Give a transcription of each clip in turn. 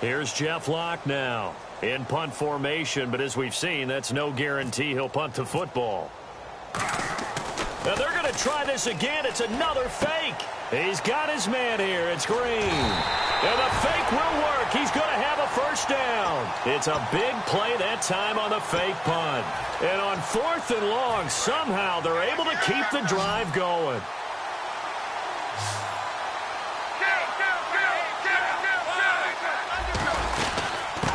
Here's Jeff Locke now in punt formation, but as we've seen, that's no guarantee he'll punt the football. Now they're going to try this again. It's another fake. He's got his man here. It's Green. And the fake will work. He's going to have a first down. It's a big play that time on the fake punt. And on 4th and long, somehow they're able to keep the drive going.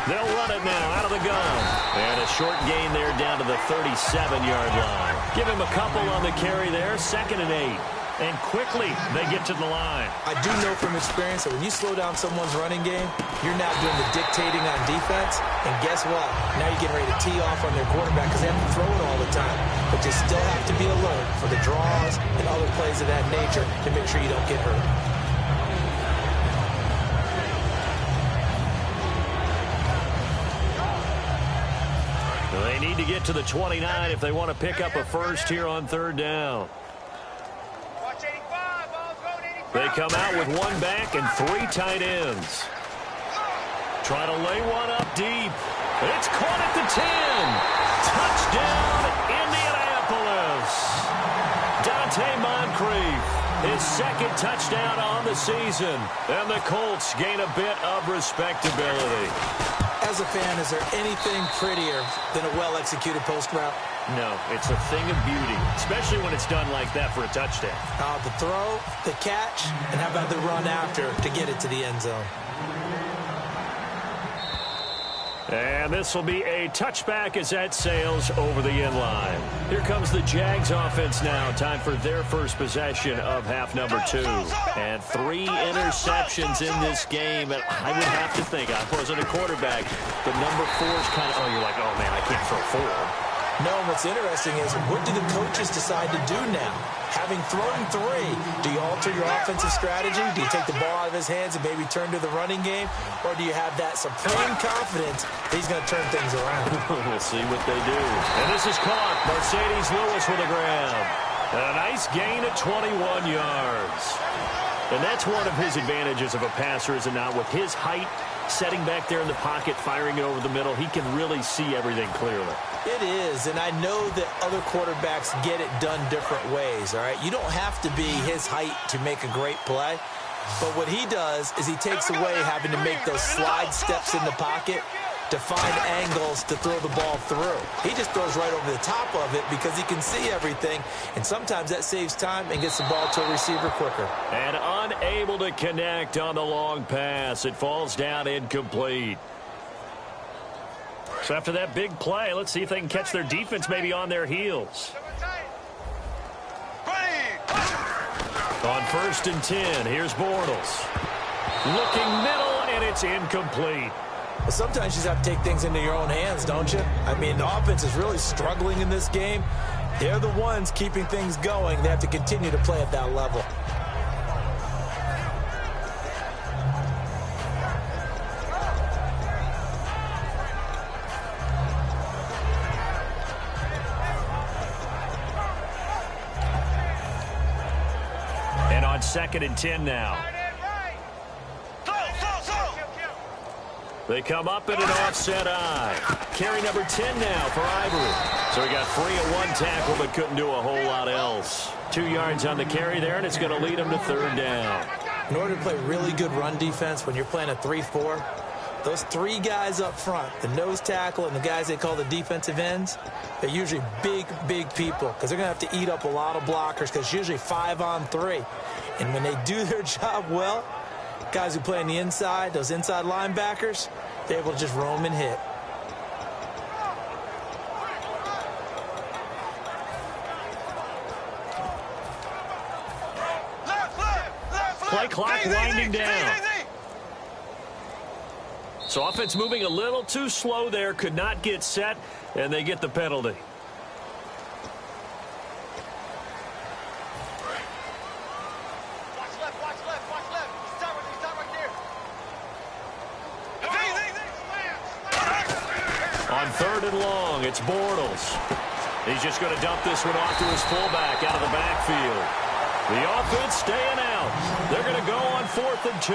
They'll run it now out of the gun. And a short gain there down to the 37-yard line. Give him a couple on the carry there, 2nd and 8. And quickly, they get to the line. I do know from experience that when you slow down someone's running game, you're now doing the dictating on defense. And guess what? Now you're getting ready to tee off on their quarterback because they have to throw it all the time. But you still have to be alert for the draws and other plays of that nature to make sure you don't get hurt. They need to get to the 29 if they want to pick up a first here on 3rd down. They come out with one back and 3 tight ends. Try to lay one up deep. It's caught at the 10. Touchdown, Indianapolis. Dante Moncrief, his 2nd touchdown on the season. And the Colts gain a bit of respectability. As a fan, is there anything prettier than a well-executed post route? No, it's a thing of beauty, especially when it's done like that for a touchdown. The throw, the catch, and how about the run after to get it to the end zone? And this will be a touchback as that sails over the end line. Here comes the Jags offense now. Time for their first possession of half number 2. And 3 interceptions in this game. And I would have to think, I wasn't a quarterback, but number 4 is kind of, you're like, oh, man, I can't throw 4. No, what's interesting is what do the coaches decide to do now? Having thrown 3, do you alter your offensive strategy? Do you take the ball out of his hands and maybe turn to the running game? Or do you have that supreme confidence that he's going to turn things around? We'll see what they do. And this is caught. Mercedes Lewis with a grab. And a nice gain at 21 yards. And that's one of his advantages of a passer, is it not? With his height, setting back there in the pocket, firing it over the middle, he can really see everything clearly. It is, and I know that other quarterbacks get it done different ways, all right? You don't have to be his height to make a great play, but what he does is he takes away having to make those slide steps in the pocket to find angles to throw the ball through. He just throws right over the top of it because he can see everything, and sometimes that saves time and gets the ball to a receiver quicker. And unable to connect on the long pass. It falls down incomplete. So after that big play, let's see if they can catch their defense maybe on their heels. On 1st and 10, here's Bortles. Looking middle, and it's incomplete. Well, sometimes you just have to take things into your own hands, don't you? I mean, the offense is really struggling in this game. They're the ones keeping things going. They have to continue to play at that level. And on 2nd and 10 now. They come up in an offset eye. Carry number 10 now for Ivory. So he got free of 1 tackle but couldn't do a whole lot else. 2 yards on the carry there, and it's going to lead him to 3rd down. In order to play really good run defense when you're playing a 3-4, those 3 guys up front, the nose tackle and the guys they call the defensive ends, they're usually big, big people because they're going to have to eat up a lot of blockers because it's usually 5-on-3. And when they do their job well, guys who play on the inside, those inside linebackers, they're able to just roam and hit. Play clock winding down. So offense moving a little too slow there, could not get set, and they get the penalty. On 3rd and long, it's Bortles. He's just going to dump this one off to his fullback out of the backfield. The offense staying out. They're going to go on 4th and 2.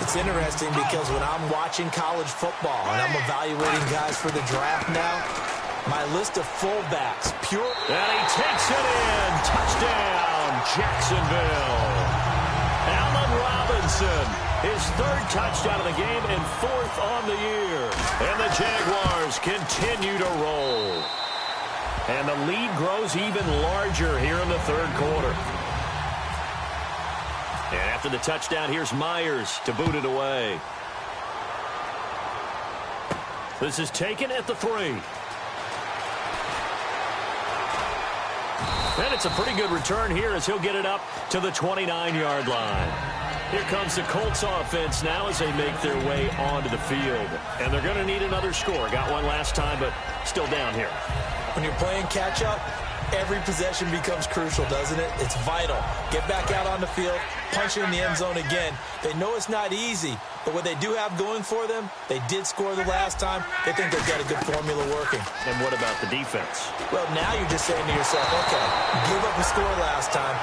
It's interesting because when I'm watching college football and I'm evaluating guys for the draft now, my list of fullbacks, pure... And he takes it in. Touchdown, Jacksonville. Allen Robinson, his 3rd touchdown of the game and 4th on the year. And the Jaguars continue to roll. And the lead grows even larger here in the 3rd quarter. And after the touchdown, here's Myers to boot it away. This is taken at the 3. And it's a pretty good return here as he'll get it up to the 29-yard line. Here comes the Colts offense now as they make their way onto the field. And they're going to need another score. Got one last time, but still down here. When you're playing catch-up, every possession becomes crucial, doesn't it? It's vital. Get back out on the field, punch it in the end zone again. They know it's not easy, but what they do have going for them, they did score the last time. They think they've got a good formula working. And what about the defense? Well, now you're just saying to yourself, okay, give up a score last time.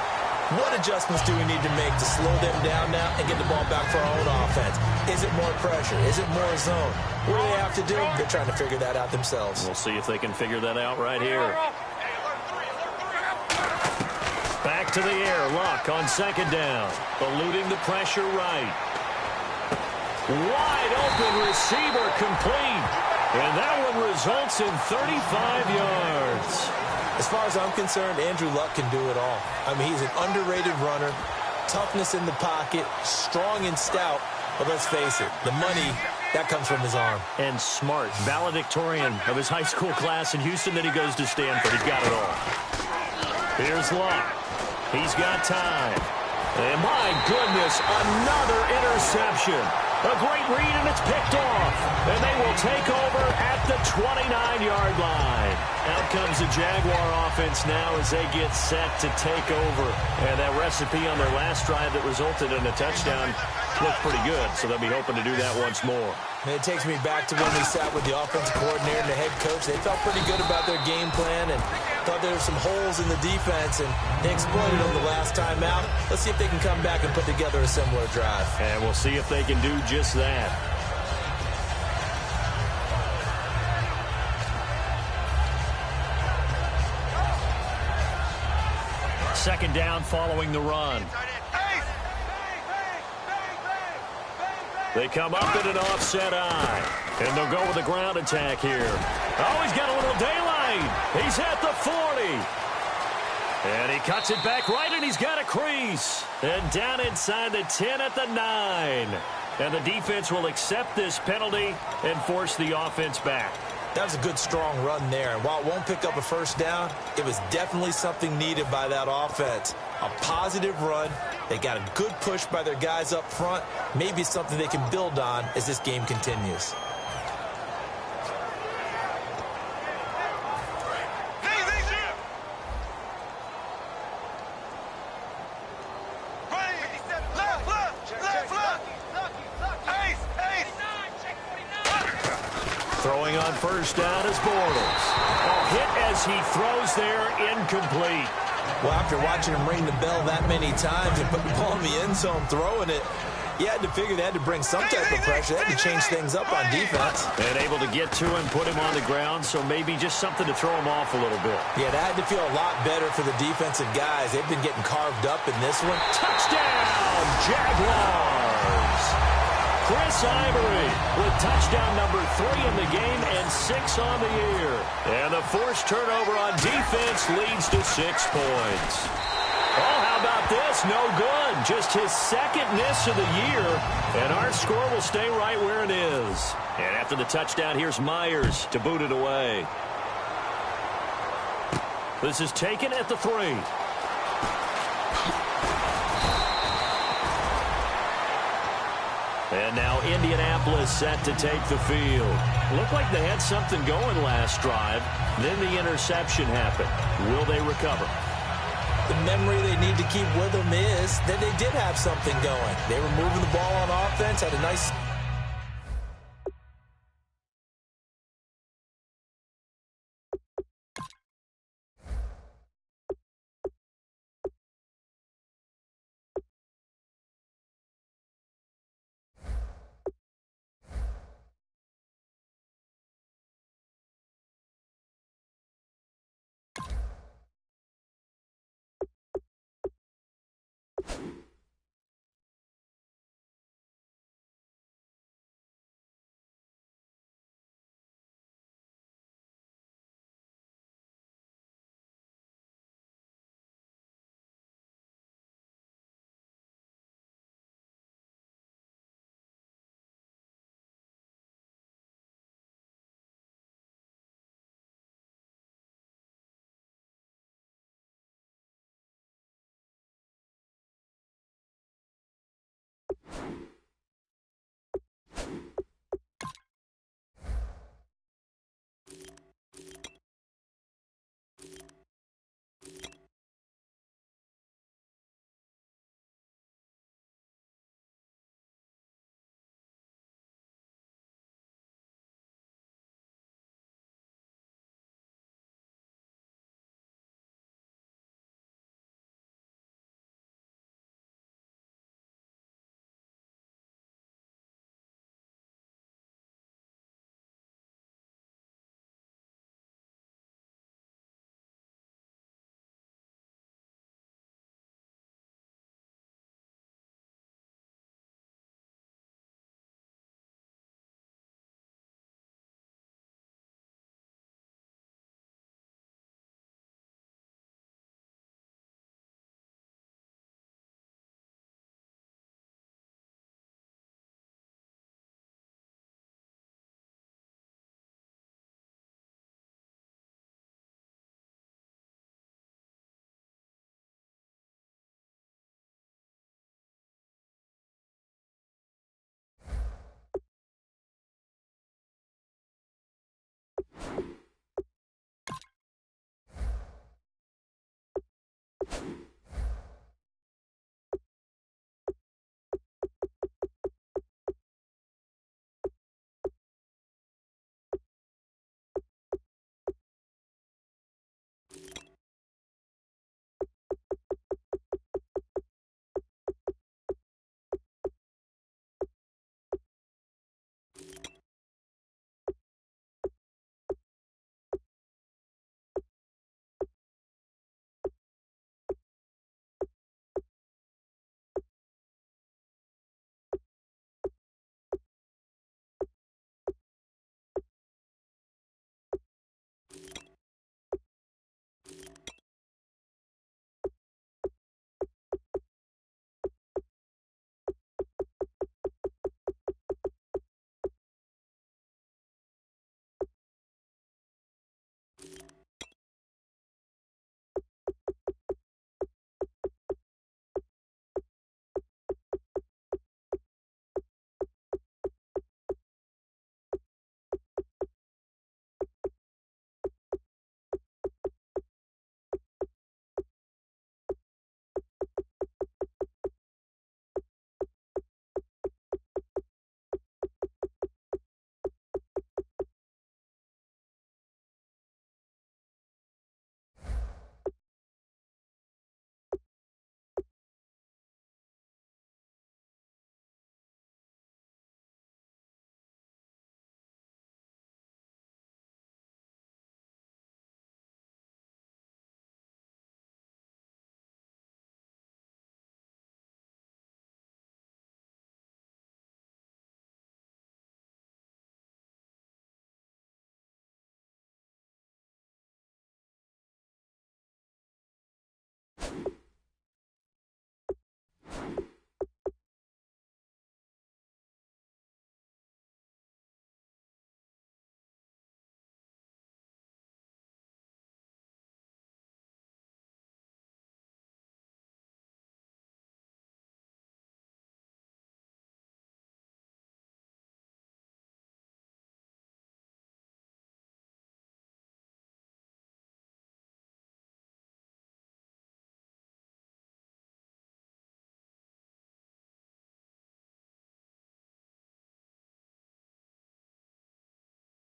What adjustments do we need to make to slow them down now and get the ball back for our own offense? Is it more pressure? Is it more zone? What do they have to do? They're trying to figure that out themselves. We'll see if they can figure that out right here. Back to the air. Luck on 2nd down. Eluding the pressure right. Wide open receiver complete. And that one results in 35 yards. As far as I'm concerned, Andrew Luck can do it all. I mean, he's an underrated runner, toughness in the pocket, strong and stout. But let's face it, the money, that comes from his arm. And smart, valedictorian of his high school class in Houston. Then he goes to Stanford. He's got it all. Here's Luck. He's got time. And my goodness, another interception. A great read, and it's picked off. And they will take over at the 29-yard line. Out comes the Jaguar offense now as they get set to take over. And that recipe on their last drive that resulted in a touchdown looked pretty good, so they'll be hoping to do that once more. And it takes me back to when we sat with the offensive coordinator and the head coach. They felt pretty good about their game plan and thought there were some holes in the defense, and they exploited them the last time out. Let's see if they can come back and put together a similar drive. And we'll see if they can do just that. Second down following the run. They come up in an offset eye. And they'll go with a ground attack here. Oh, he's got a little daylight. He's at the 40. And he cuts it back right, and he's got a crease. And down inside the 10 at the 9. And the defense will accept this penalty and force the offense back. That was a good, strong run there. And while it won't pick up a first down, it was definitely something needed by that offense. A positive run. They got a good push by their guys up front. Maybe something they can build on as this game continues. Throwing on first down is Bortles. A hit as he throws there, incomplete. Well, after watching him ring the bell that many times and put the ball in the end zone throwing it, you had to figure they had to bring some type of pressure. They had to change things up on defense. And able to get to him, put him on the ground, so maybe just something to throw him off a little bit. Yeah, that had to feel a lot better for the defensive guys. They've been getting carved up in this one. Touchdown, Jaguars! Chris Ivory with touchdown number 3 in the game and 6 on the year. And the forced turnover on defense leads to 6 points. Oh, how about this? No good. Just his second miss of the year. And our score will stay right where it is. And after the touchdown, here's Myers to boot it away. This is taken at the 3. And now Indianapolis set to take the field. Looked like they had something going last drive. Then the interception happened. Will they recover? The memory they need to keep with them is that they did have something going. They were moving the ball on offense, had a nice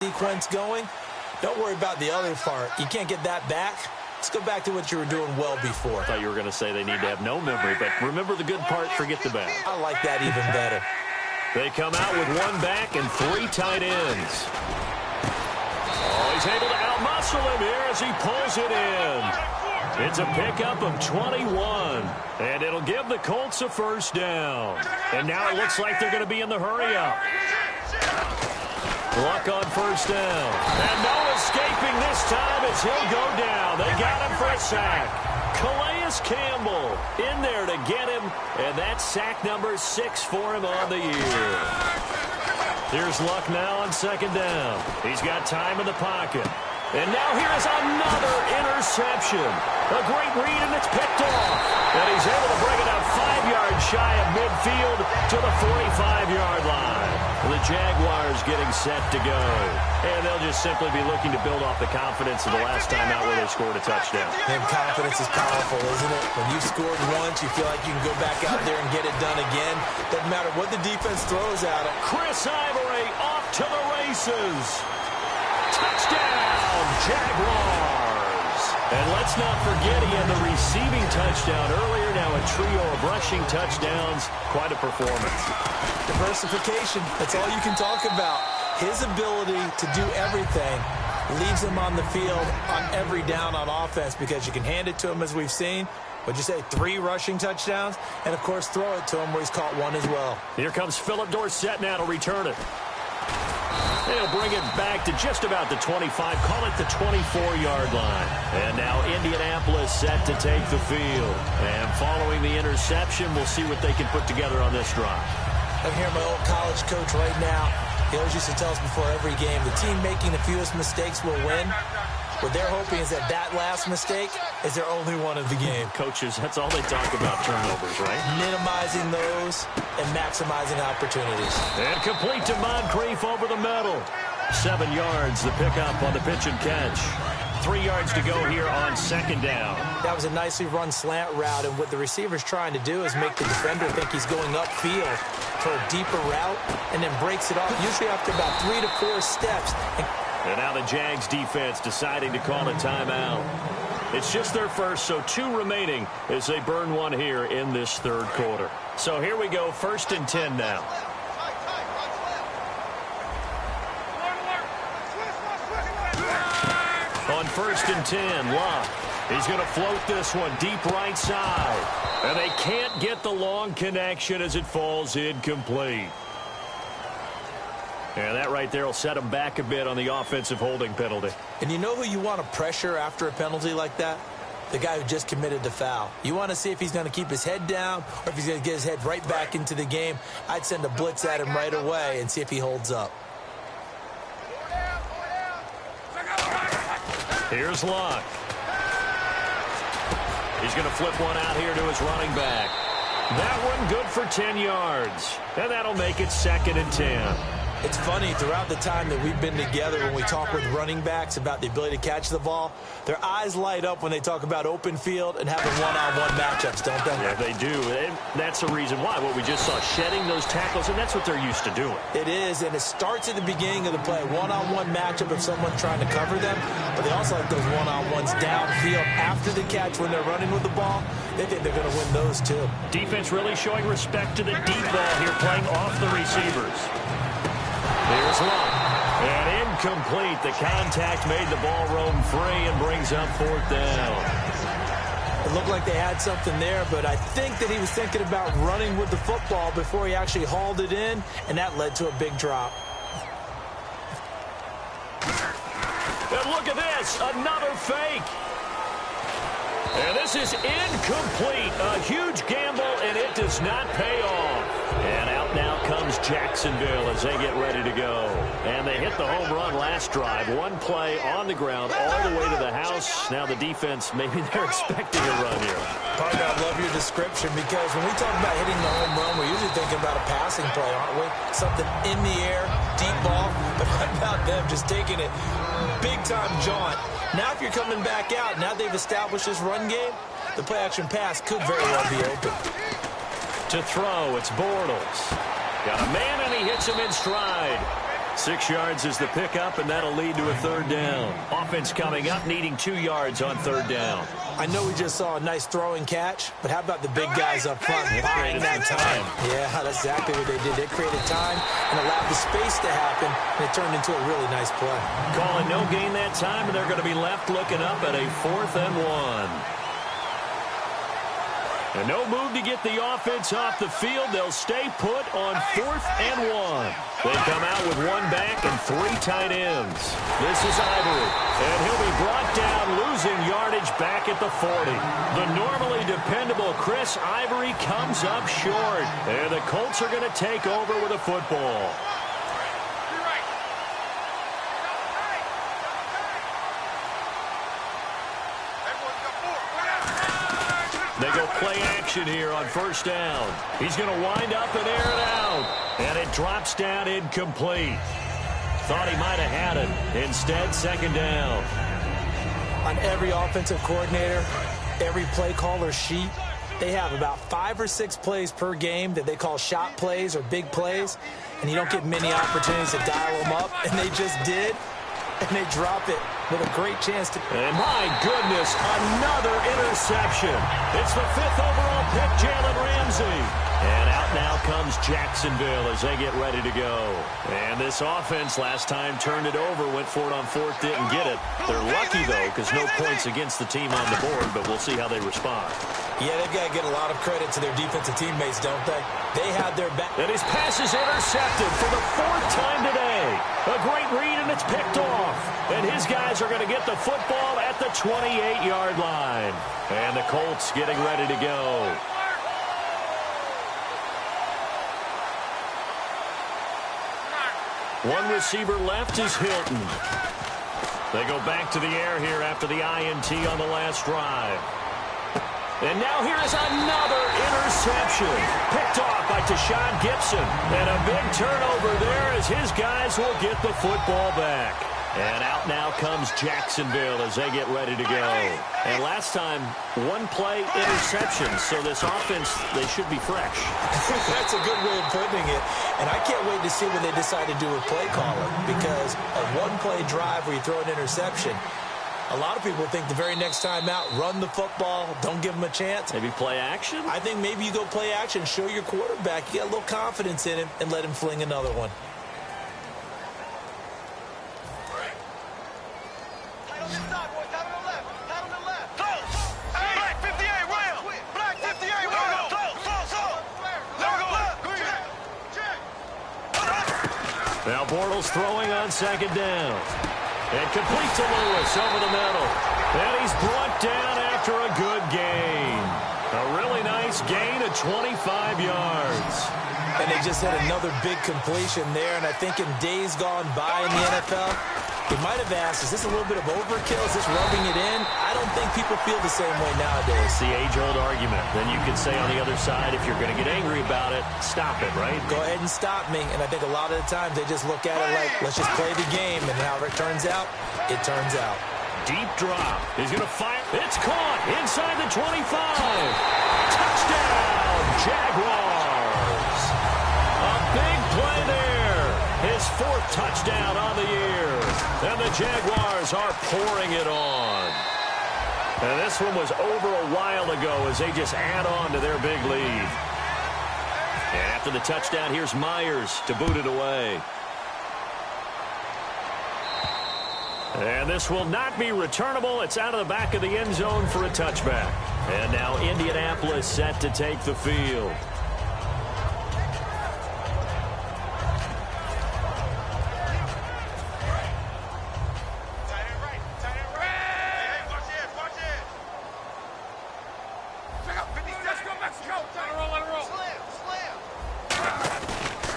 Sequence going. Don't worry about the other part. You can't get that back. Let's go back to what you were doing well before. I thought you were going to say they need to have no memory, but remember the good part, forget the bad. I like that even better. They come out with one back and three tight ends. Oh, he's able to outmuscle him here as he pulls it in. It's a pickup of 21, and it'll give the Colts a first down. And now it looks like they're going to be in the hurry-up. Luck on first down. And no escaping this time as he'll go down. They got him for a sack. Calais Campbell in there to get him, and that's sack number 6 for him on the year. Here's Luck now on second down. He's got time in the pocket. And now here's another interception. A great read, and it's picked off. And he's able to bring it up 5 yards shy of midfield to the 45-yard line. The Jaguars getting set to go. And they'll just simply be looking to build off the confidence of the last time out where they scored a touchdown. And confidence is powerful, isn't it? When you've scored once, you feel like you can go back out there and get it done again. Doesn't matter what the defense throws at them. Chris Ivory off to the races. Touchdown, Jaguars. And let's not forget he had the receiving touchdown earlier. Now a trio of rushing touchdowns. Quite a performance. Diversification, that's all you can talk about. His ability to do everything leaves him on the field on every down on offense because you can hand it to him, as we've seen. What'd you say, 3 rushing touchdowns? And, of course, throw it to him where he's caught 1 as well. Here comes Philip Dorsett now to return it. He'll bring it back to just about the 25, call it the 24-yard line. And now Indianapolis set to take the field. And following the interception, we'll see what they can put together on this drive. I'm hearing my old college coach right now. He always used to tell us before every game, the team making the fewest mistakes will win. What they're hoping is that that last mistake is their only one of the game. Coaches, that's all they talk about, turnovers, right? Minimizing those and maximizing opportunities. And complete to Moncrief over the middle. 7 yards, the pickup on the pitch and catch. 3 yards to go here on second down. That was a nicely run slant route, and what the receiver's trying to do is make the defender think he's going upfield for a deeper route, and then breaks it off, usually after about 3 to 4 steps. And now the Jags defense deciding to call a timeout. It's just their first, so 2 remaining as they burn 1 here in this third quarter. So here we go, 1st and 10 now. On 1st and 10, Locke. He's going to float this one deep right side. And they can't get the long connection as it falls incomplete. And that right there will set him back a bit on the offensive holding penalty. And you know who you want to pressure after a penalty like that? The guy who just committed the foul. You want to see if he's going to keep his head down or if he's going to get his head right back into the game. I'd send a blitz at him right away and see if he holds up. Here's Locke. He's going to flip one out here to his running back. That one good for 10 yards. And that'll make it 2nd and 10. It's funny, throughout the time that we've been together, when we talk with running backs about the ability to catch the ball, their eyes light up when they talk about open field and having one-on-one matchups, don't they? Yeah, they do. And that's the reason why. What we just saw, shedding those tackles, and that's what they're used to doing. It is, and it starts at the beginning of the play. One-on-one matchup if someone's trying to cover them, but they also like those one-on-ones downfield after the catch when they're running with the ball. They think they're going to win those, too. Defense really showing respect to the deep ball here, playing off the receivers. Here's Locke. And incomplete. The contact made the ball roam free and brings up 4th down. It looked like they had something there, but I think that he was thinking about running with the football before he actually hauled it in, and that led to a big drop. And look at this. Another fake. And this is incomplete. A huge gamble, and it does not pay off. And out now comes Jacksonville as they get ready to go. And they hit the home run last drive. 1 play on the ground all the way to the house. Now the defense, maybe they're expecting a run here. Partner, I love your description because when we talk about hitting the home run, we're usually thinking about a passing play, aren't we? Something in the air, deep ball. But how about them just taking it big-time jaunt? Now if you're coming back out, now they've established this run game, the play-action pass could very well be open. To throw, it's Bortles. Got a man, and he hits him in stride. 6 yards is the pickup, and that'll lead to a 3rd down. Offense coming up, needing 2 yards on 3rd down. I know we just saw a nice throwing catch, but how about the big guys up front buying that time? Yeah, that's exactly what they did. They created time and allowed the space to happen, and it turned into a really nice play. Calling no gain that time, and they're going to be left looking up at a 4th and 1. And no move to get the offense off the field. They'll stay put on 4th and 1. They come out with 1 back and 3 tight ends. This is Ivory. And he'll be brought down, losing yardage back at the 40. The normally dependable Chris Ivory comes up short. And the Colts are going to take over with a football. They go play action here on first down. He's going to wind up and air it out. And it drops down incomplete. Thought he might have had it. Instead, second down. On every offensive coordinator, every play caller sheet, they have about 5 or 6 plays per game that they call shot plays or big plays, and you don't get many opportunities to dial them up, and they just did, and they drop it with a great chance to... And my goodness, another interception. It's the 5th overall pick, Jalen Ramsey. And out now comes Jacksonville as they get ready to go. And this offense last time turned it over, went for it on 4th, didn't get it. They're lucky, though, because no points against the team on the board, but we'll see how they respond. Yeah, they've got to get a lot of credit to their defensive teammates, don't they? They had their back. And his pass is intercepted for the 4th time today. A great read, and it's picked off. And his guys are going to get the football at the 28-yard line. And the Colts getting ready to go. One receiver left is Hilton. They go back to the air here after the INT on the last drive. And now here is another interception. Picked off by Tashawn Gibson. And a big turnover there as his guys will get the football back. And out now comes Jacksonville as they get ready to go. And last time, one play interception. So this offense, they should be fresh. That's a good way of putting it. And I can't wait to see what they decide to do with play calling. Because a one-play drive where you throw an interception, a lot of people think the very next time out, run the football, don't give them a chance. Maybe play action? I think maybe you go play action, show your quarterback, you get a little confidence in him, and let him fling another one. Now Bortles throwing on second down. And complete to Lewis over the middle. And he's brought down after a good gain. A really nice gain of 25 yards. And they just had another big completion there. And I think in days gone by in the NFL, they might have asked, is this a little bit of overkill? Is this rubbing it in? I don't think people feel the same way nowadays. It's the age-old argument. Then you could say on the other side, if you're going to get angry about it, stop it, right? Go ahead and stop me. And I think a lot of the times they just look at it like, let's just play the game. And however it turns out, it turns out. Deep drop. He's going to fire. It's caught inside the 25. Touchdown, Jaguars. A big play there. His 4th touchdown on the year. And the Jaguars are pouring it on. And this one was over a while ago as they just add on to their big lead. And after the touchdown, here's Myers to boot it away. And this will not be returnable. It's out of the back of the end zone for a touchback. And now Indianapolis set to take the field.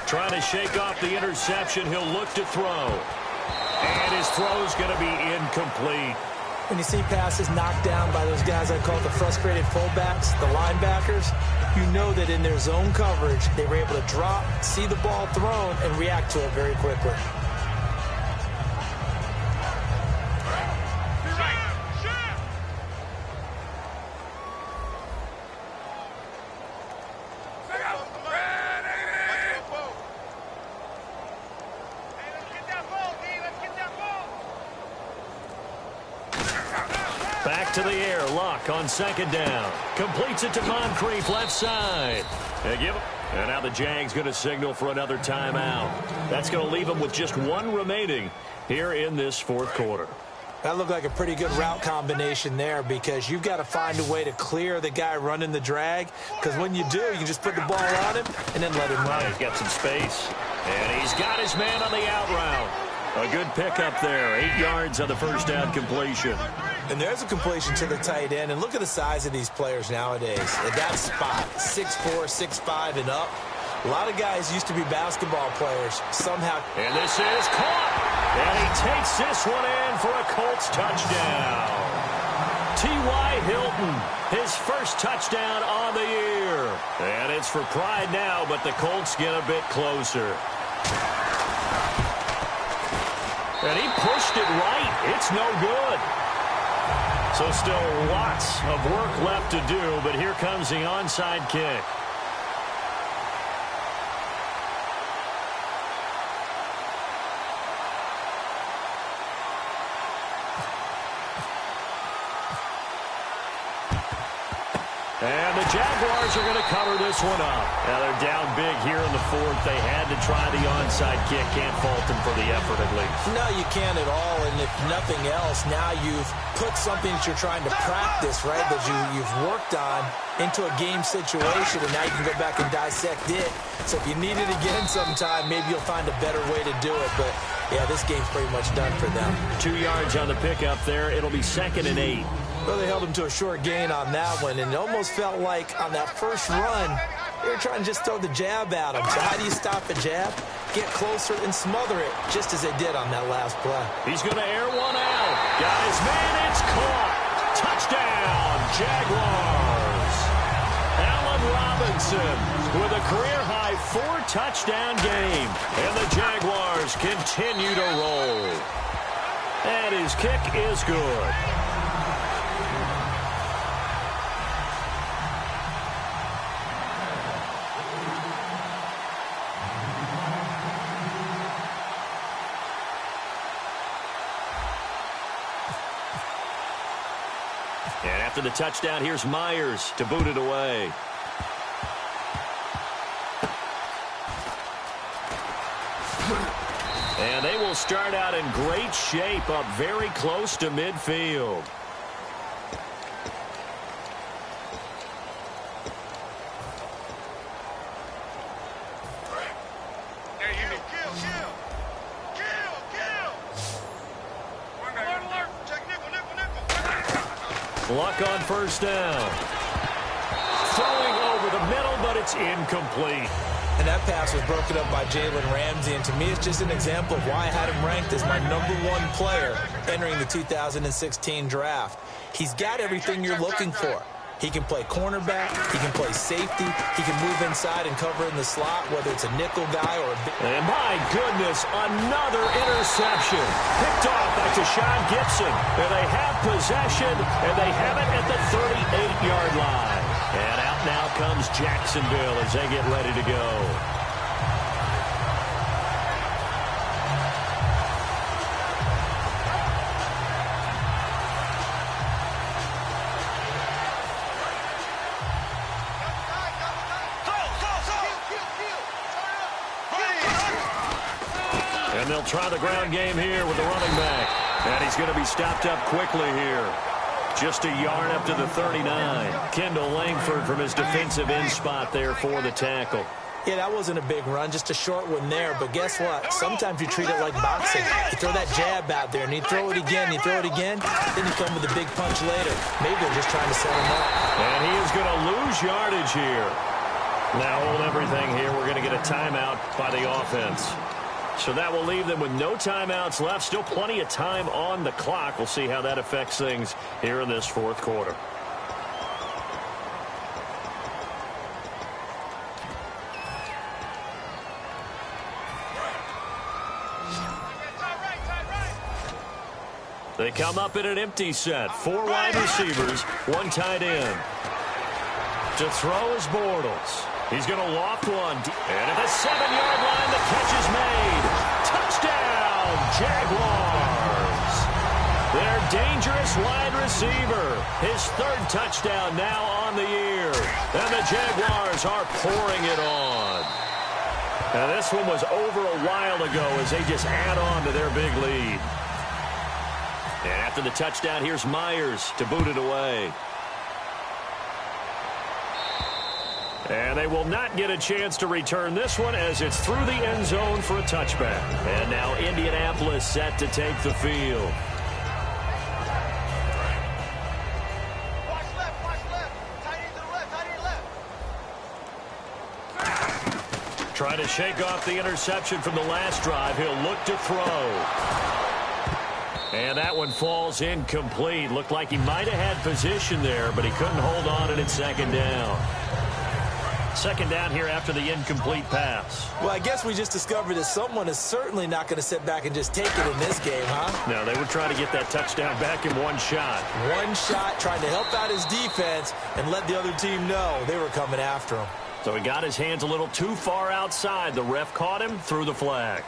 Trying to shake off the interception. He'll look to throw. And his throw is going to be incomplete. When you see passes knocked down by those guys I call the frustrated fullbacks, the linebackers, you know that in their zone coverage, they were able to drop, see the ball thrown, and react to it very quickly. Back to the air, Luck on second down. Completes it to Moncrief, left side. And now the Jags going to signal for another timeout. That's going to leave them with just one remaining here in this 4th quarter. That looked like a pretty good route combination there because you've got to find a way to clear the guy running the drag. Because when you do, you can just put the ball on him and then let him run. He's got some space. And he's got his man on the out route. A good pickup there. 8 yards on the first down completion. And there's a completion to the tight end. And look at the size of these players nowadays. At that spot, 6'4", 6'5", and up. A lot of guys used to be basketball players. Somehow. And this is caught. And he takes this one in for a Colts touchdown. T.Y. Hilton, his first touchdown on the year. And it's for pride now, but the Colts get a bit closer. And he pushed it right. It's no good. So still lots of work left to do, but here comes the onside kick. And the Jaguars are going to cover this one up. Now they're down big here in the fourth. They had to try the onside kick. Can't fault them for the effort at least. No, you can't at all. And if nothing else, now you've put something that you're trying to practice, right, that you've worked on into a game situation, and now you can go back and dissect it. So if you need it again sometime, maybe you'll find a better way to do it. But, yeah, this game's pretty much done for them. 2 yards on the pickup there. It'll be 2nd and 8. Well, they held him to a short gain on that one, and it almost felt like on that first run, they were trying to just throw the jab at him. So how do you stop a jab? Get closer and smother it, just as they did on that last play. He's going to air one out. Got his man, it's caught. Touchdown, Jaguars. Allen Robinson with a career-high 4-touchdown game. And the Jaguars continue to roll. And his kick is good. And after the touchdown, here's Myers to boot it away. And they will start out in great shape, up very close to midfield. Luck on first down. Throwing over the middle, but it's incomplete. And that pass was broken up by Jalen Ramsey, and to me it's just an example of why I had him ranked as my #1 player entering the 2016 draft. He's got everything you're looking for. He can play cornerback, he can play safety, he can move inside and cover in the slot, whether it's a nickel guy or a big... And my goodness, another interception. Picked off by Tashawn Gibson. And they have possession, and they have it at the 38-yard line. And out now comes Jacksonville as they get ready to go. And they'll try the ground game here with the running back. And he's going to be stopped up quickly here. Just a yard up to the 39. Kendall Langford from his defensive end spot there for the tackle. Yeah, that wasn't a big run, just a short one there. But guess what? Sometimes you treat it like boxing. You throw that jab out there, and you throw it again, you throw it again, then you come with a big punch later. Maybe they're just trying to set him up. And he is going to lose yardage here. Now hold everything here. We're going to get a timeout by the offense. So that will leave them with no timeouts left. Still plenty of time on the clock. We'll see how that affects things here in this fourth quarter. They come up in an empty set. 4 wide receivers, 1 tight end. To throw is Bortles. He's going to loft one. And at the 7-yard line, the catch is made. Touchdown, Jaguars. Their dangerous wide receiver. His 3rd touchdown now on the year. And the Jaguars are pouring it on. Now, this one was over a while ago as they just add on to their big lead. And after the touchdown, here's Myers to boot it away. And they will not get a chance to return this one as it's through the end zone for a touchback. And now Indianapolis set to take the field. Watch left. Tight end to the left, tight end left. Trying to shake off the interception from the last drive. He'll look to throw. And that one falls incomplete. Looked like he might have had position there, but he couldn't hold on and it's second down. Second down here after the incomplete pass. Well, I guess we just discovered that someone is certainly not going to sit back and just take it in this game, huh? No, they were trying to get that touchdown back in one shot. One shot, trying to help out his defense and let the other team know they were coming after him. So he got his hands a little too far outside. The ref caught him, threw the flag.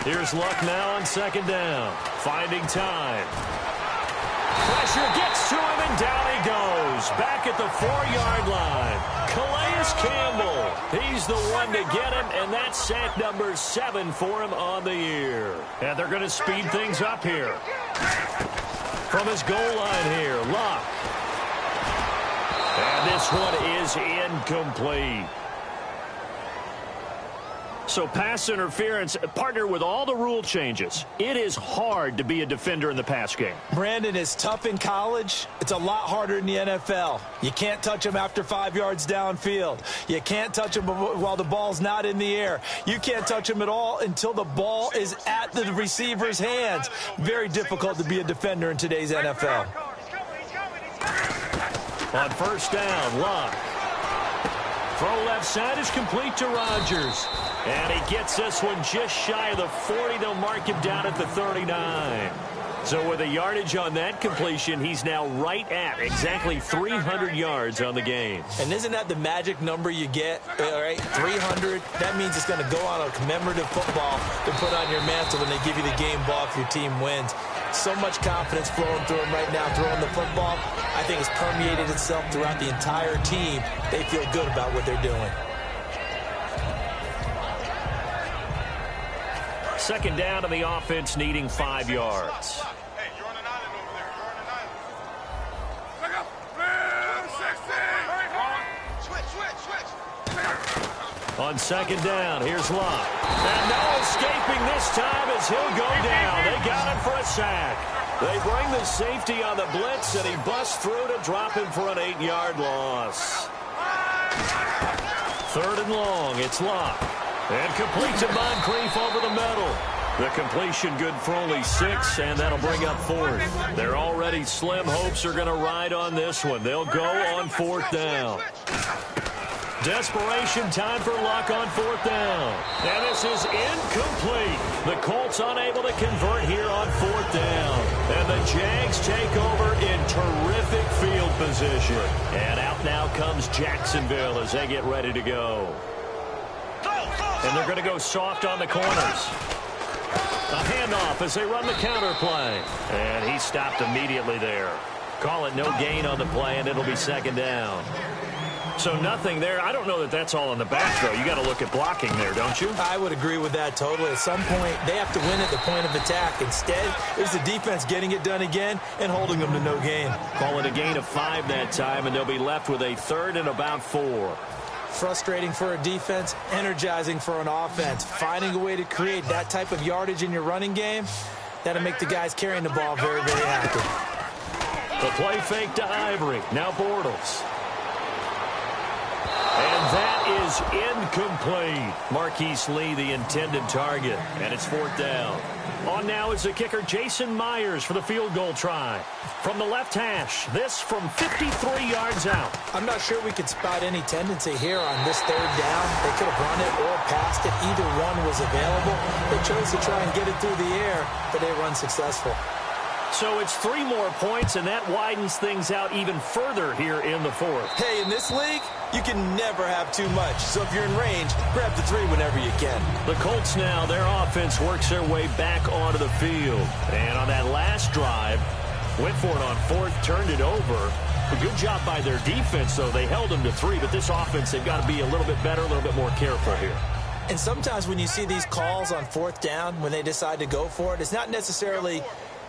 Here's Luck now on second down. Finding time. Pressure gets to him, and down he goes. Back at the 4-yard line. Calais Campbell. He's the one to get him, and that's sack number 7 for him on the year. And they're going to speed things up here. From his goal line here, Luck. And this one is incomplete. So pass interference, partner with all the rule changes. It is hard to be a defender in the pass game. Brandon, is tough in college. It's a lot harder in the NFL. You can't touch him after 5 yards downfield. You can't touch him while the ball's not in the air. You can't touch him at all until the ball is at the receiver's hands. Very difficult to be a defender in today's NFL. On first down, Luck. Throw left side is complete to Rodgers. And he gets this one just shy of the 40. They'll mark him down at the 39. So with a yardage on that completion, he's now right at exactly 300 yards on the game. And isn't that the magic number you get? All right, 300. That means it's going to go on a commemorative football to put on your mantle when they give you the game ball if your team wins. So much confidence flowing through him right now, throwing the football. I think it's permeated itself throughout the entire team. They feel good about what they're doing. Second down to the offense, needing 5 yards. Hey, you're on an island over there. You're on an island. Switch. On second down, here's Luck. And no escaping this time as he'll go down. They got him for a sack. They bring the safety on the blitz, and he busts through to drop him for an 8-yard loss. Third and long, it's Luck. And complete to Moncrief over the middle. The completion good for only 6, and that'll bring up 4th. Their already slim hopes are going to ride on this one. They'll go on 4th down. Desperation time for Luck on 4th down. And this is incomplete. The Colts unable to convert here on 4th down. And the Jags take over in terrific field position. And out now comes Jacksonville as they get ready to go. And they're going to go soft on the corners. A handoff as they run the counter play. And he stopped immediately there. Call it no gain on the play, and it'll be second down. So nothing there. I don't know that that's all in the back, though. You got to look at blocking there, don't you? I would agree with that totally. At some point, they have to win at the point of attack. Instead, it was the defense getting it done again and holding them to no gain. Call it a gain of 5 that time, and they'll be left with a 3rd and about 4. Frustrating for a defense, energizing for an offense. Finding a way to create that type of yardage in your running game, that'll make the guys carrying the ball very, very happy. The play fake to Ivory. Now Bortles. And that is incomplete. Marquise Lee, the intended target, and it's 4th down. On now is the kicker, Jason Myers, for the field goal try. From the left hash, this from 53 yards out. I'm not sure we could spot any tendency here on this 3rd down. They could have run it or passed it. Either one was available. They chose to try and get it through the air, but they were unsuccessful. So it's 3 more points, and that widens things out even further here in the 4th. Hey, in this league, you can never have too much. So if you're in range, grab the 3 whenever you can. The Colts now, their offense works their way back onto the field. And on that last drive, went for it on 4th, turned it over. A good job by their defense, though. They held them to 3, but this offense, they've got to be a little bit better, a little bit more careful here. And sometimes when you see these calls on 4th down, when they decide to go for it, it's not necessarily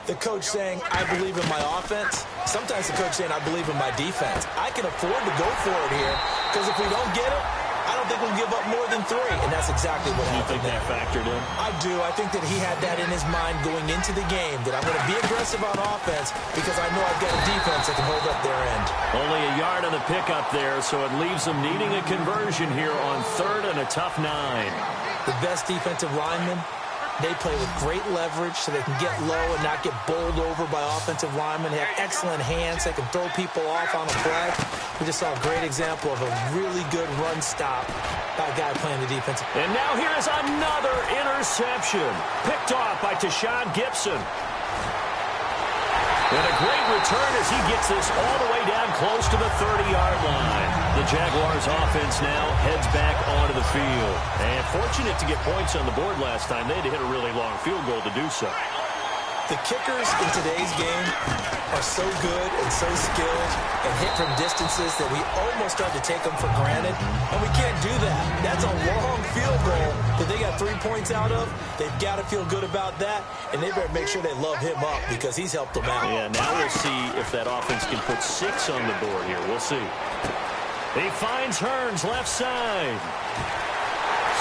the coach saying, I believe in my offense. Sometimes the coach saying, I believe in my defense. I can afford to go for it here because if we don't get it, I don't think we'll give up more than 3, and that's exactly what happened. You think that factored in? I do. I think that he had that in his mind going into the game, that I'm going to be aggressive on offense because I know I've got a defense that can hold up their end. Only a yard on the pickup there, so it leaves them needing a conversion here on 3rd and a tough 9. The best defensive linemen, they play with great leverage so they can get low and not get bowled over by offensive linemen. They have excellent hands. They can throw people off on a play. We just saw a great example of a really good run stop by a guy playing the defense. And now here is another interception. Picked off by Tashawn Gibson. And a great return as he gets this all the way down close to the 30-yard line. The Jaguars offense now heads back onto the field. And fortunate to get points on the board last time. They had to hit a really long field goal to do so. The kickers in today's game are so good and so skilled and hit from distances that we almost start to take them for granted. And we can't do that. That's a long field goal that they got 3 points out of. They've got to feel good about that, and they better make sure they love him up because he's helped them out. Yeah, now we'll see if that offense can put 6 on the board here. We'll see. He finds Hearns left side.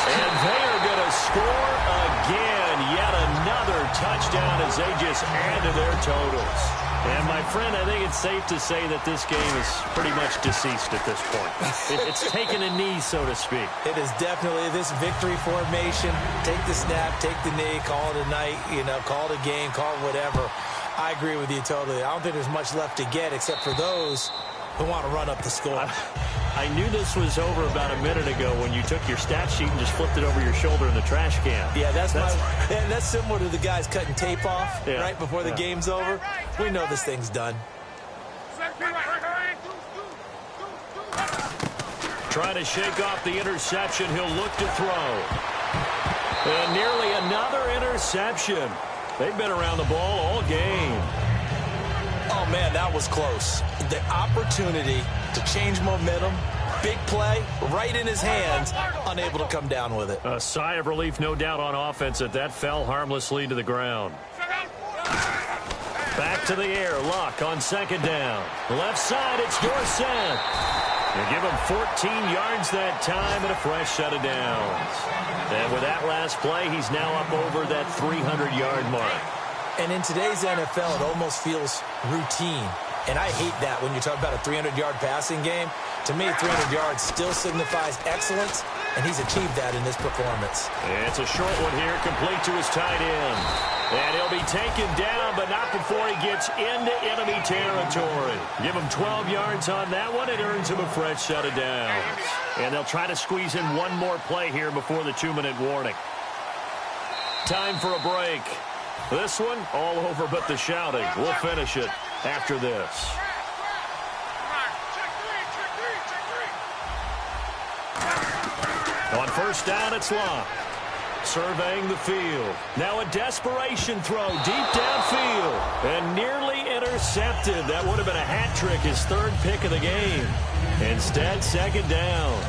And they are going to score again. Yet another touchdown as they just add to their totals. And, my friend, I think it's safe to say that this game is pretty much deceased at this point. It's taken a knee, so to speak. It is definitely this victory formation. Take the snap, take the knee, call it a night, call it a game, call it whatever. I agree with you totally. I don't think there's much left to get except for those who want to run up the score. I knew this was over about a minute ago when you took your stat sheet and just flipped it over your shoulder in the trash can. Yeah, that's similar to the guys cutting tape off right before the game's over. We know this thing's done. Trying to shake off the interception. He'll look to throw. And nearly another interception. They've been around the ball all game. Oh, man, that was close. The opportunity to change momentum, big play, right in his hands, unable to come down with it. A sigh of relief, no doubt, on offense that fell harmlessly to the ground. Back to the air, Luck on 2nd down. Left side, it's Dorsett. They give him 14 yards that time and a fresh set of downs. And with that last play, he's now up over that 300-yard mark. And in today's NFL, it almost feels routine. And I hate that when you talk about a 300-yard passing game. To me, 300 yards still signifies excellence, and he's achieved that in this performance. It's a short one here, complete to his tight end. And he'll be taken down, but not before he gets into enemy territory. Give him 12 yards on that one. It earns him a fresh set of downs. And they'll try to squeeze in one more play here before the 2-minute warning. Time for a break. This one, all over but the shouting. We'll finish it after this. On 1st down, it's Locke. Surveying the field. Now a desperation throw deep downfield. And nearly intercepted. That would have been a hat trick, his 3rd pick of the game. Instead, 2nd down.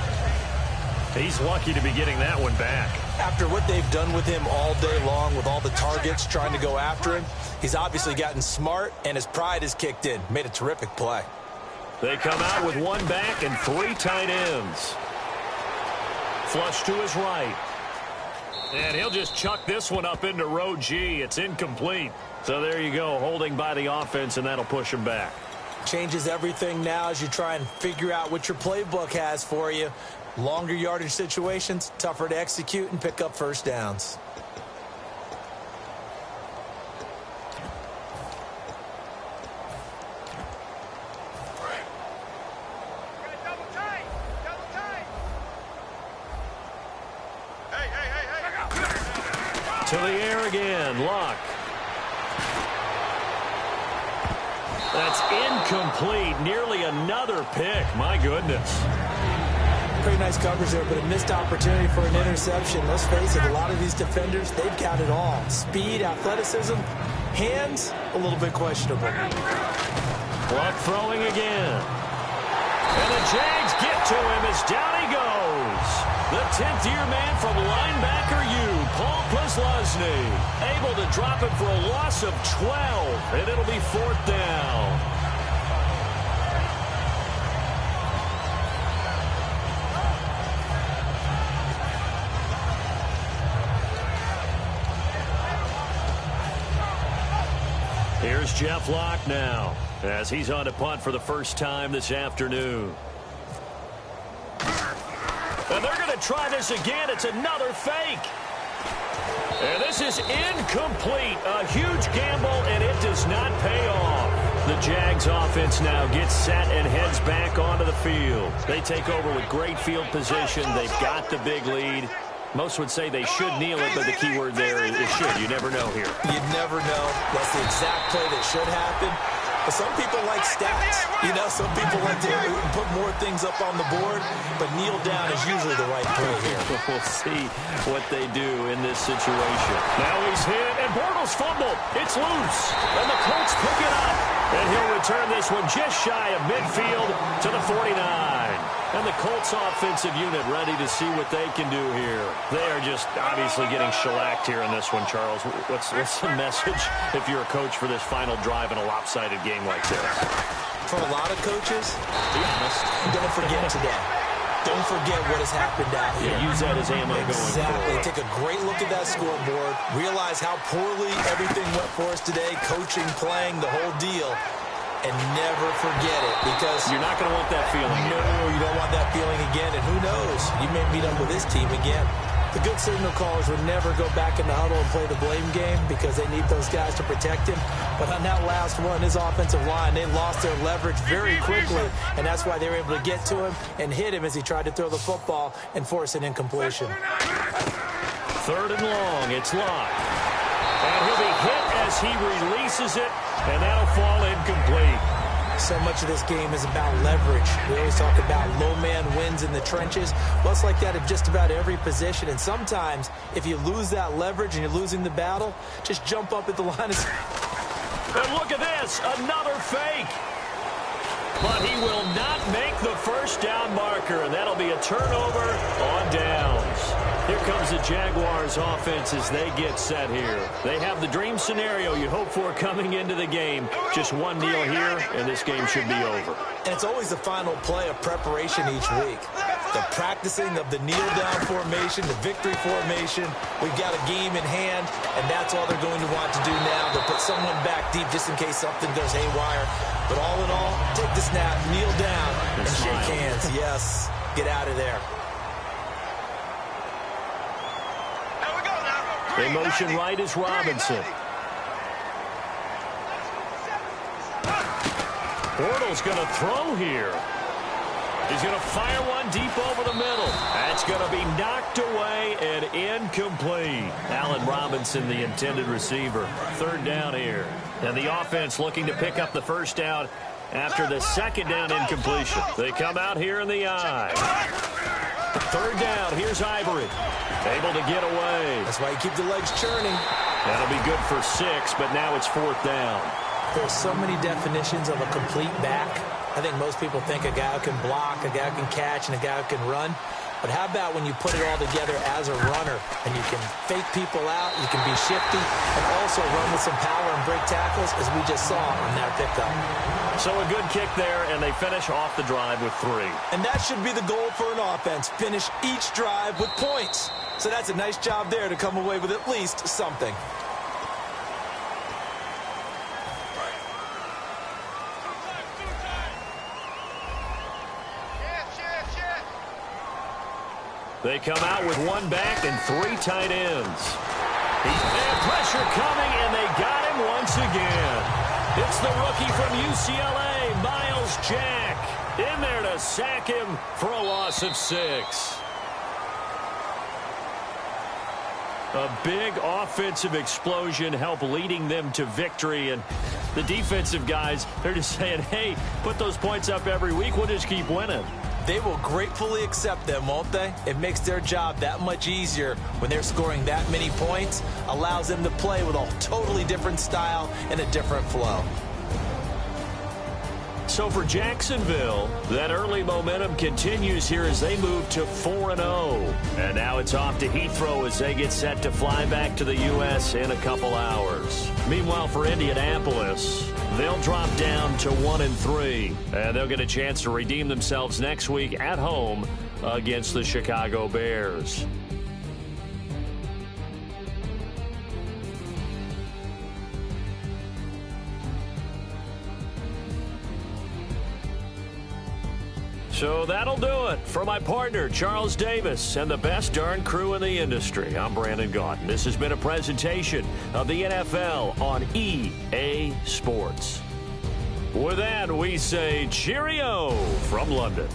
He's lucky to be getting that one back. After what they've done with him all day long, with all the targets trying to go after him, he's obviously gotten smart, and his pride has kicked in. Made a terrific play. They come out with 1 back and 3 tight ends. Flush to his right. And he'll just chuck this one up into row G. It's incomplete. So there you go, holding by the offense, and that'll push him back. Changes everything now as you try and figure out what your playbook has for you. Longer yardage situations, tougher to execute and pick up 1st downs. To the air again, Luck. That's incomplete. Nearly another pick. My goodness. Pretty nice coverage there, but a missed opportunity for an interception. Let's face it, a lot of these defenders, they've got it all. Speed, athleticism, hands, a little bit questionable. Luck throwing again. And the Jags get to him as down he goes. The 10th-year man from linebacker U, Paul Posluszny, able to drop it for a loss of 12, and it'll be 4th down. Here's Jeff Locke now as he's on to punt for the first time this afternoon. And they're going to try this again. It's another fake. And this is incomplete. A huge gamble, and it does not pay off. The Jags offense now gets set and heads back onto the field. They take over with great field position. They've got the big lead. Most would say they should kneel it, but the key word there is should. You never know here. You never know. That's the exact play that should happen. But some people like stats. You know, some people like to put more things up on the board, but kneel down is usually the right play here. We'll see what they do in this situation. Now he's hit, and Bortles fumbled. It's loose, and the Colts pick it up. And he'll return this one just shy of midfield to the 49. And the Colts offensive unit ready to see what they can do here. They are just obviously getting shellacked here in this one, Charles. What's the message if you're a coach for this final drive in a lopsided game like this? For a lot of coaches, be honest, don't forget today. Don't forget what has happened out here. Yeah, use that as ammo going forward. Exactly. Take a great look at that scoreboard. Realize how poorly everything went for us today. Coaching, playing, the whole deal. And never forget it, because you're not going to want that feeling again. No, you don't want that feeling again. And who knows? You may meet up with this team again. The good signal callers would never go back in the huddle and play the blame game because they need those guys to protect him. But on that last one, his offensive line, they lost their leverage very quickly, and that's why they were able to get to him and hit him as he tried to throw the football and force an incompletion. 3rd and long. It's Locke. And he'll be hit as he releases it, and that'll fall incomplete. So much of this game is about leverage. We always talk about low man wins in the trenches. Well, it's like that at just about every position. And sometimes, if you lose that leverage and you're losing the battle, just jump up at the line. And look at this, another fake. But he will not make the first down marker, and that'll be a turnover on downs. Here comes the Jaguars offense as they get set here. They have the dream scenario you hope for coming into the game. Just one kneel here, and this game should be over. And it's always the final play of preparation each week. The practicing of the kneel-down formation, the victory formation. We've got a game in hand, and that's all they're going to want to do now. They'll put someone back deep just in case something goes haywire. But all in all, take the snap, kneel down, and shake hands. Yes, get out of there. They motion right is Robinson. Bortles going to throw here. He's going to fire one deep over the middle. That's going to be knocked away and incomplete. Allen Robinson, the intended receiver. 3rd down here. And the offense looking to pick up the first down after the 2nd down incompletion. They come out here in the eye. 3rd down. Here's Ivory. Able to get away. That's why you keep the legs churning. That'll be good for 6, but now it's 4th down. There's so many definitions of a complete back. I think most people think a guy who can block, a guy who can catch, and a guy who can run. But how about when you put it all together as a runner and you can fake people out, you can be shifty, and also run with some power and break tackles, as we just saw on that pickup. So a good kick there, and they finish off the drive with 3. And that should be the goal for an offense, finish each drive with points. So that's a nice job there to come away with at least something. They come out with 1 back and 3 tight ends. And pressure coming, and they got him once again. It's the rookie from UCLA, Miles Jack, in there to sack him for a loss of 6. A big offensive explosion helped leading them to victory, and the defensive guys, they're just saying, hey, put those points up every week, we'll just keep winning. They will gratefully accept them, won't they? It makes their job that much easier when they're scoring that many points, allows them to play with a totally different style and a different flow. So for Jacksonville, that early momentum continues here as they move to 4-0. And now it's off to Heathrow as they get set to fly back to the U.S. in a couple hours. Meanwhile, for Indianapolis, they'll drop down to 1-3. And they'll get a chance to redeem themselves next week at home against the Chicago Bears. So that'll do it. For my partner, Charles Davis, and the best darn crew in the industry, I'm Brandon Gaudin. This has been a presentation of the NFL on EA Sports. With that, we say cheerio from London.